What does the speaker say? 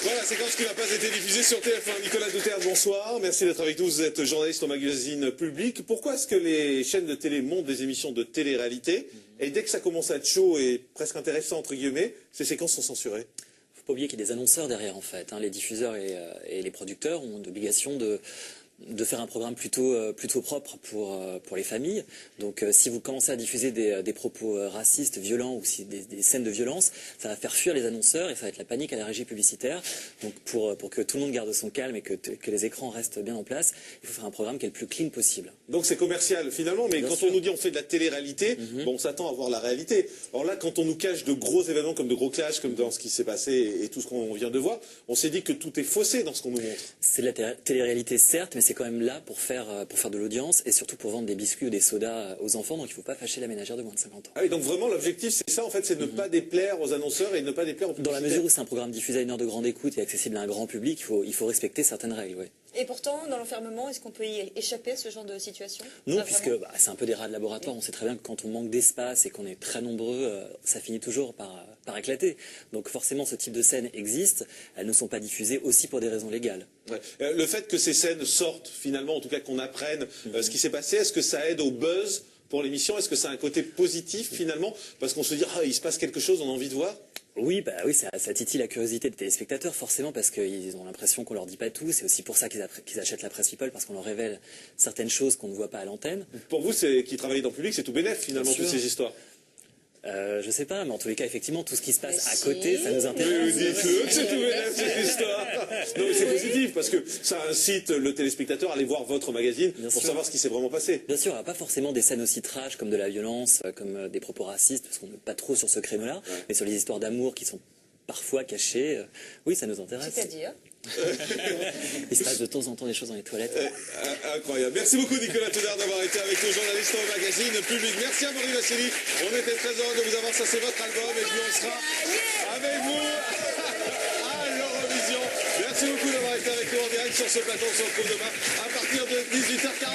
Voilà, séquence qui n'a pas été diffusée sur TF1. Nicolas Douter, bonsoir. Merci d'être avec nous. Vous êtes journaliste au magazine Public. Pourquoi est-ce que les chaînes de télé montent des émissions de télé-réalité et dès que ça commence à être chaud et presque intéressant, entre guillemets, ces séquences sont censurées? Faut pas oublier qu'il y a des annonceurs derrière, en fait. Les diffuseurs et les producteurs ont l'obligation de faire un programme plutôt propre pour les familles. Donc si vous commencez à diffuser des propos racistes, violents ou si des scènes de violence, ça va faire fuir les annonceurs et ça va être la panique à la régie publicitaire. Donc pour que tout le monde garde son calme et que les écrans restent bien en place, il faut faire un programme qui est le plus clean possible. Donc c'est commercial finalement, mais Bien quand sûr. on nous dit on fait de la télé-réalité, bon, on s'attend à voir la réalité. Alors là, quand on nous cache de gros événements comme de gros clashs, comme dans ce qui s'est passé et tout ce qu'on vient de voir, on s'est dit que tout est faussé dans ce qu'on nous montre. C'est de la télé-réalité certes, mais c'est quand même là pour faire de l'audience et surtout pour vendre des biscuits ou des sodas aux enfants, donc il ne faut pas fâcher la ménagère de moins de 50 ans. Ah oui, donc vraiment l'objectif c'est ça en fait, c'est de ne pas déplaire aux annonceurs et de ne pas déplaire aux Dans la publicitaires. mesure où c'est un programme diffusé à une heure de grande écoute et accessible à un grand public, il faut respecter certaines règles. Ouais. Et pourtant, dans l'enfermement, est-ce qu'on peut y échapper à ce genre de situation? Non, Pas puisque vraiment. c'est un peu des rats de laboratoire. On sait très bien que quand on manque d'espace et qu'on est très nombreux, ça finit toujours par éclater. Donc forcément, ce type de scènes existe. Elles ne sont pas diffusées aussi pour des raisons légales. Ouais. Le fait que ces scènes sortent finalement, en tout cas qu'on apprenne ce qui s'est passé, est-ce que ça aide au buzz pour l'émission? Est-ce que ça a un côté positif finalement? Parce qu'on se dit, ah, il se passe quelque chose, on a envie de voir. Oui, ça titille la curiosité des téléspectateurs, forcément, parce qu'ils ont l'impression qu'on leur dit pas tout. C'est aussi pour ça qu'ils achètent la presse People, parce qu'on leur révèle certaines choses qu'on ne voit pas à l'antenne. Pour vous, qui travaillez dans le public, c'est tout bénef finalement, Bien toutes sûr. ces histoires. Je sais pas, mais en tous les cas, effectivement, tout ce qui se passe Mais à si. côté, ça nous Oui, intéresse. vous dites que c'est tout bénef cette histoire. Non mais c'est positif, parce que ça incite le téléspectateur à aller voir votre magazine Bien pour sûr. savoir ce qui s'est vraiment passé. Bien sûr, il n'y a pas forcément des scènes aussi trash comme de la violence, comme des propos racistes, parce qu'on n'est pas trop sur ce créneau-là, mais sur les histoires d'amour qui sont parfois cachées, oui, ça nous intéresse. C'est-à-dire? Il se passe de temps en temps des choses dans les toilettes. Incroyable. Merci beaucoup Nicolas Tudor d'avoir été avec nous, journaliste au magazine Public. Merci à Marie Vassili. On était très heureux de vous avoir. Ça c'est votre album et puis on sera avec vous à l'Eurovision. Merci beaucoup d'avoir été avec nous en direct sur ce plateau. On se retrouve demain à partir de 18h40.